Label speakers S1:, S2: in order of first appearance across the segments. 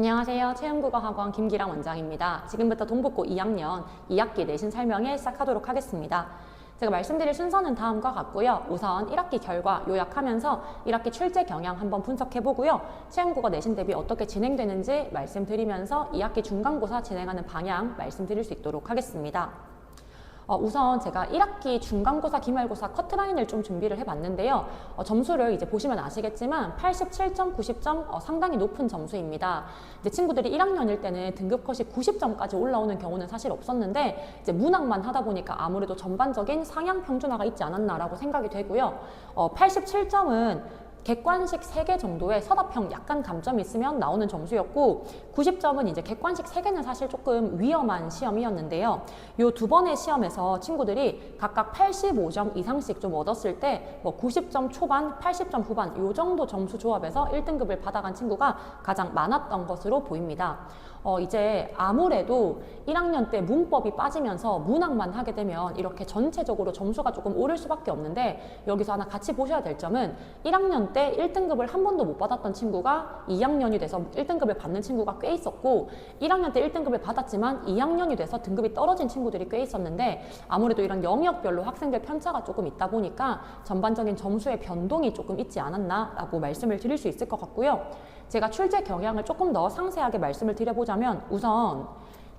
S1: 안녕하세요. 체험국어학원 김기랑 원장입니다. 지금부터 동북고 2학년 2학기 내신 설명을 시작하도록 하겠습니다. 제가 말씀드릴 순서는 다음과 같고요. 우선 1학기 결과 요약하면서 1학기 출제 경향 한번 분석해보고요. 체험국어 내신 대비 어떻게 진행되는지 말씀드리면서 2학기 중간고사 진행하는 방향 말씀드릴 수 있도록 하겠습니다. 우선 제가 1학기 중간고사, 기말고사 커트라인을 좀 준비를 해봤는데요. 점수를 이제 보시면 아시겠지만 87점, 90점 상당히 높은 점수입니다. 이제 친구들이 1학년일 때는 등급 컷이 90점까지 올라오는 경우는 사실 없었는데 이제 문학만 하다 보니까 아무래도 전반적인 상향 평준화가 있지 않았나라고 생각이 되고요. 87점은 객관식 3개 정도의 서답형 약간 감점이 있으면 나오는 점수였고 90점은 이제 객관식 3개는 사실 조금 위험한 시험이었는데요. 요 두 번의 시험에서 친구들이 각각 85점 이상씩 좀 얻었을 때 뭐 90점 초반, 80점 후반 요 정도 점수 조합에서 1등급을 받아간 친구가 가장 많았던 것으로 보입니다. 이제 아무래도 1학년 때 문법이 빠지면서 문학만 하게 되면 이렇게 전체적으로 점수가 조금 오를 수밖에 없는데 여기서 하나 같이 보셔야 될 점은 1학년 때 1등급을 한 번도 못 받았던 친구가 2학년이 돼서 1등급을 받는 친구가 꽤 있었고 1학년 때 1등급을 받았지만 2학년이 돼서 등급이 떨어진 친구들이 꽤 있었는데 아무래도 이런 영역별로 학생들 편차가 조금 있다 보니까 전반적인 점수의 변동이 조금 있지 않았나라고 말씀을 드릴 수 있을 것 같고요. 제가 출제 경향을 조금 더 상세하게 말씀을 드려보자면 우선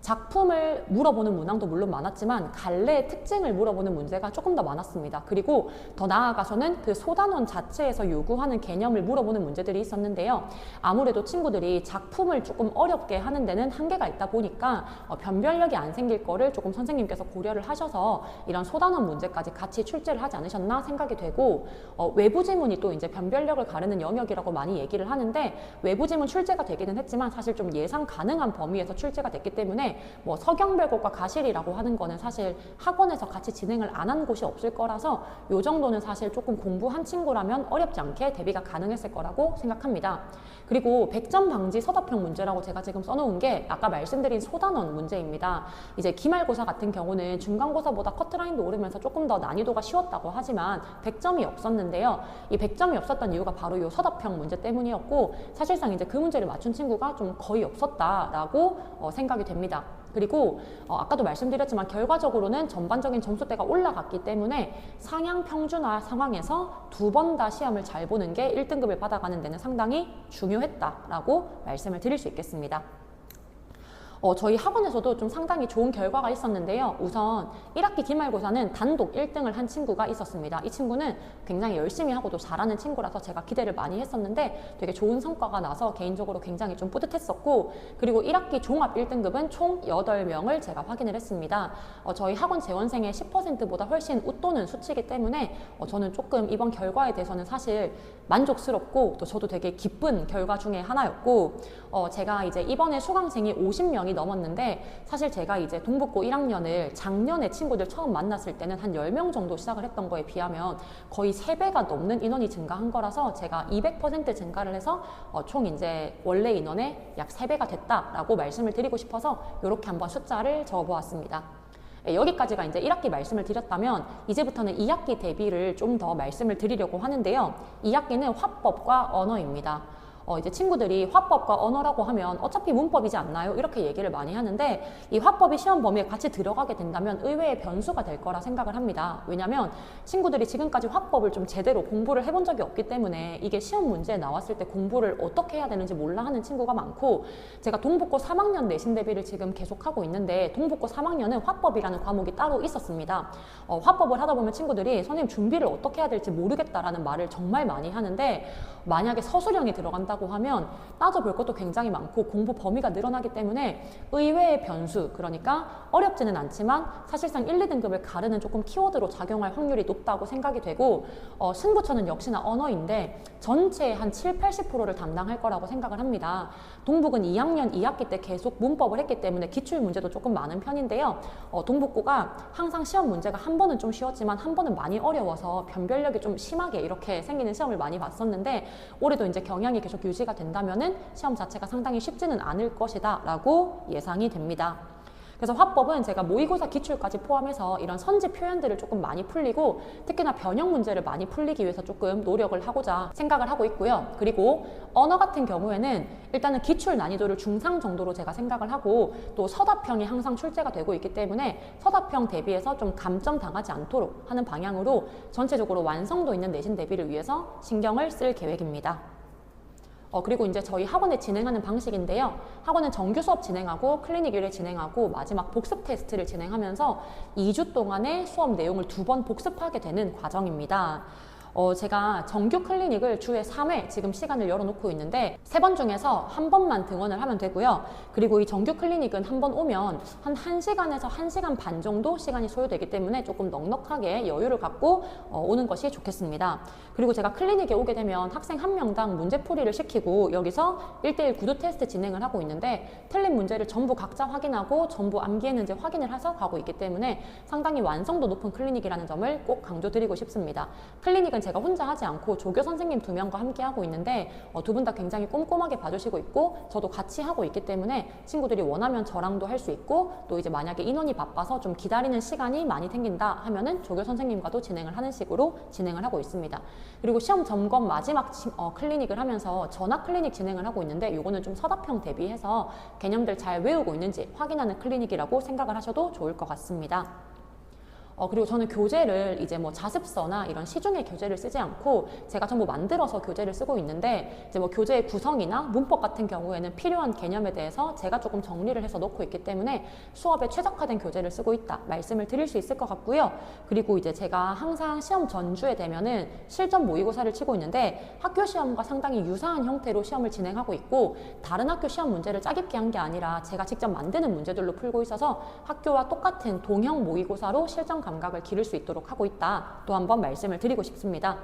S1: 작품을 물어보는 문항도 물론 많았지만 갈래의 특징을 물어보는 문제가 조금 더 많았습니다. 그리고 더 나아가서는 그 소단원 자체에서 요구하는 개념을 물어보는 문제들이 있었는데요. 아무래도 친구들이 작품을 조금 어렵게 하는 데는 한계가 있다 보니까 변별력이 안 생길 거를 조금 선생님께서 고려를 하셔서 이런 소단원 문제까지 같이 출제를 하지 않으셨나 생각이 되고 외부 지문이 또 이제 변별력을 가르는 영역이라고 많이 얘기를 하는데 외부 지문 출제가 되기는 했지만 사실 좀 예상 가능한 범위에서 출제가 됐기 때문에 뭐 서경별곡과 가실이라고 하는 거는 사실 학원에서 같이 진행을 안 한 곳이 없을 거라서 요 정도는 사실 조금 공부한 친구라면 어렵지 않게 대비가 가능했을 거라고 생각합니다. 그리고 100점 방지 서답형 문제라고 제가 지금 써놓은 게 아까 말씀드린 소단원 문제입니다. 이제 기말고사 같은 경우는 중간고사보다 커트라인도 오르면서 조금 더 난이도가 쉬웠다고 하지만 100점이 없었는데요. 이 100점이 없었던 이유가 바로 이 서답형 문제 때문이었고 사실상 이제 그 문제를 맞춘 친구가 좀 거의 없었다라고 생각이 됩니다. 그리고 아까도 말씀드렸지만 결과적으로는 전반적인 점수대가 올라갔기 때문에 상향 평준화 상황에서 두 번 다 시험을 잘 보는 게 1등급을 받아가는 데는 상당히 중요했다라고 말씀을 드릴 수 있겠습니다. 저희 학원에서도 좀 상당히 좋은 결과가 있었는데요. 우선 1학기 기말고사는 단독 1등을 한 친구가 있었습니다. 이 친구는 굉장히 열심히 하고도 잘하는 친구라서 제가 기대를 많이 했었는데 되게 좋은 성과가 나서 개인적으로 굉장히 좀 뿌듯했었고 그리고 1학기 종합 1등급은 총 8명을 제가 확인을 했습니다. 저희 학원 재원생의 10%보다 훨씬 웃도는 수치이기 때문에 저는 조금 이번 결과에 대해서는 사실 만족스럽고 또 저도 되게 기쁜 결과 중에 하나였고 제가 이제 이번에 수강생이 50명이 넘었는데 사실 제가 이제 동북고 1학년을 작년에 친구들 처음 만났을 때는 한 10명 정도 시작을 했던 거에 비하면 거의 3배가 넘는 인원이 증가한 거라서 제가 200% 증가를 해서 총 이제 원래 인원의 약 3배가 됐다라고 말씀을 드리고 싶어서 이렇게 한번 숫자를 적어보았습니다. 여기까지가 이제 1학기 말씀을 드렸다면 이제부터는 2학기 대비를 좀 더 말씀을 드리려고 하는데요. 2학기는 화법과 언어입니다. 이제 친구들이 화법과 언어라고 하면 어차피 문법이지 않나요? 이렇게 얘기를 많이 하는데 이 화법이 시험 범위에 같이 들어가게 된다면 의외의 변수가 될 거라 생각을 합니다. 왜냐하면 친구들이 지금까지 화법을 좀 제대로 공부를 해본 적이 없기 때문에 이게 시험 문제에 나왔을 때 공부를 어떻게 해야 되는지 몰라 하는 친구가 많고 제가 동북고 3학년 내신 대비를 지금 계속하고 있는데 동북고 3학년은 화법이라는 과목이 따로 있었습니다. 화법을 하다 보면 친구들이 선생님 준비를 어떻게 해야 될지 모르겠다라는 말을 정말 많이 하는데 만약에 서술형이 들어간다고 하면 따져볼 것도 굉장히 많고 공부 범위가 늘어나기 때문에 의외의 변수, 그러니까 어렵지는 않지만 사실상 1, 2등급을 가르는 조금 키워드로 작용할 확률이 높다고 생각이 되고 승부처는 역시나 언어인데 전체의 한 7, 80%를 담당할 거라고 생각을 합니다. 동북은 2학년 2학기 때 계속 문법을 했기 때문에 기출 문제도 조금 많은 편인데요. 동북고가 항상 시험 문제가 한 번은 좀 쉬웠지만 한 번은 많이 어려워서 변별력이 좀 심하게 이렇게 생기는 시험을 많이 봤었는데 올해도 이제 경향이 계속 유지가 된다면은 시험 자체가 상당히 쉽지는 않을 것이다 라고 예상이 됩니다. 그래서 화법은 제가 모의고사 기출까지 포함해서 이런 선지 표현들을 조금 많이 풀리고 특히나 변형 문제를 많이 풀리기 위해서 조금 노력을 하고자 생각을 하고 있고요. 그리고 언어 같은 경우에는 일단은 기출 난이도를 중상 정도로 제가 생각을 하고 또 서답형이 항상 출제가 되고 있기 때문에 서답형 대비해서 좀 감점 당하지 않도록 하는 방향으로 전체적으로 완성도 있는 내신 대비를 위해서 신경을 쓸 계획입니다. 그리고 이제 저희 학원에 진행하는 방식인데요. 학원은 정규 수업 진행하고 클리닉 1회 진행하고 마지막 복습 테스트를 진행하면서 2주 동안의 수업 내용을 2번 복습하게 되는 과정입니다. 제가 정규 클리닉을 주에 3회 지금 시간을 열어놓고 있는데 3번 중에서 한 번만 등원을 하면 되고요. 그리고 이 정규 클리닉은 한 번 오면 한 1시간에서 1시간 반 정도 시간이 소요되기 때문에 조금 넉넉하게 여유를 갖고 오는 것이 좋겠습니다. 그리고 제가 클리닉에 오게 되면 학생 한 명당 문제풀이를 시키고 여기서 1대1 구두 테스트 진행을 하고 있는데 틀린 문제를 전부 각자 확인하고 전부 암기했는지 확인을 해서 가고 있기 때문에 상당히 완성도 높은 클리닉이라는 점을 꼭 강조드리고 싶습니다. 클리닉은 제가 혼자 하지 않고 조교 선생님 2명과 함께 하고 있는데 두 분 다 굉장히 꼼꼼하게 봐주시고 있고 저도 같이 하고 있기 때문에 친구들이 원하면 저랑도 할 수 있고 또 이제 만약에 인원이 바빠서 좀 기다리는 시간이 많이 생긴다 하면은 조교 선생님과도 진행을 하는 식으로 진행을 하고 있습니다. 그리고 시험 점검 마지막 클리닉을 하면서 전화 클리닉 진행을 하고 있는데 이거는 좀 서답형 대비해서 개념들 잘 외우고 있는지 확인하는 클리닉이라고 생각을 하셔도 좋을 것 같습니다. 그리고 저는 교재를 이제 뭐 자습서나 이런 시중의 교재를 쓰지 않고 제가 전부 만들어서 교재를 쓰고 있는데 이제 뭐 교재의 구성이나 문법 같은 경우에는 필요한 개념에 대해서 제가 조금 정리를 해서 넣고 있기 때문에 수업에 최적화된 교재를 쓰고 있다 말씀을 드릴 수 있을 것 같고요. 그리고 이제 제가 항상 시험 전주에 되면은 실전 모의고사를 치고 있는데 학교 시험과 상당히 유사한 형태로 시험을 진행하고 있고 다른 학교 시험 문제를 짜깁기 한 게 아니라 제가 직접 만드는 문제들로 풀고 있어서 학교와 똑같은 동형 모의고사로 실전 감각을 기를 수 있도록 하고 있다. 또 한번 말씀을 드리고 싶습니다.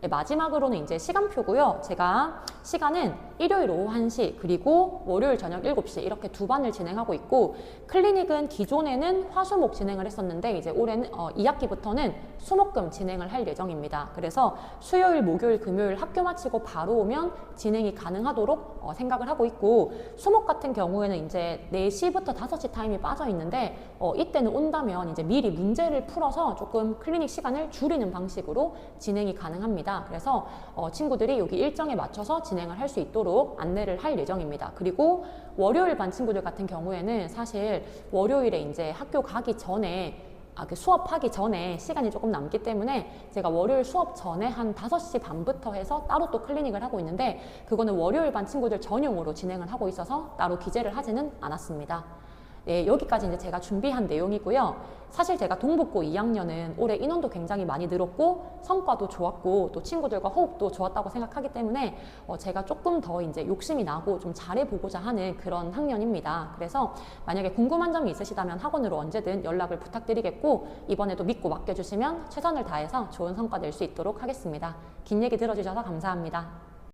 S1: 네, 마지막으로는 이제 시간표고요. 제가 시간은 일요일 오후 1시 그리고 월요일 저녁 7시 이렇게 2반을 진행하고 있고 클리닉은 기존에는 화수목 진행을 했었는데 이제 올해는 2학기부터는 수목금 진행을 할 예정입니다. 그래서 수요일, 목요일, 금요일 학교 마치고 바로 오면 진행이 가능하도록 생각을 하고 있고 수목 같은 경우에는 이제 4시부터 5시 타임이 빠져 있는데 이때는 온다면 이제 미리 문제를 풀어서 조금 클리닉 시간을 줄이는 방식으로 진행이 가능합니다. 그래서 친구들이 여기 일정에 맞춰서 진행을 할 수 있도록 안내를 할 예정입니다. 그리고 월요일 반 친구들 같은 경우에는 사실 월요일에 이제 학교 가기 전에 그 수업하기 전에 시간이 조금 남기 때문에 제가 월요일 수업 전에 한 5시 반부터 해서 따로 또 클리닉을 하고 있는데 그거는 월요일 반 친구들 전용으로 진행을 하고 있어서 따로 기재를 하지는 않았습니다. 네, 여기까지 이제 제가 준비한 내용이고요. 사실 제가 동북고 2학년은 올해 인원도 굉장히 많이 늘었고 성과도 좋았고 또 친구들과 호흡도 좋았다고 생각하기 때문에 제가 조금 더 이제 욕심이 나고 좀 잘해보고자 하는 그런 학년입니다. 그래서 만약에 궁금한 점이 있으시다면 학원으로 언제든 연락을 부탁드리겠고 이번에도 믿고 맡겨주시면 최선을 다해서 좋은 성과 낼 수 있도록 하겠습니다. 긴 얘기 들어주셔서 감사합니다.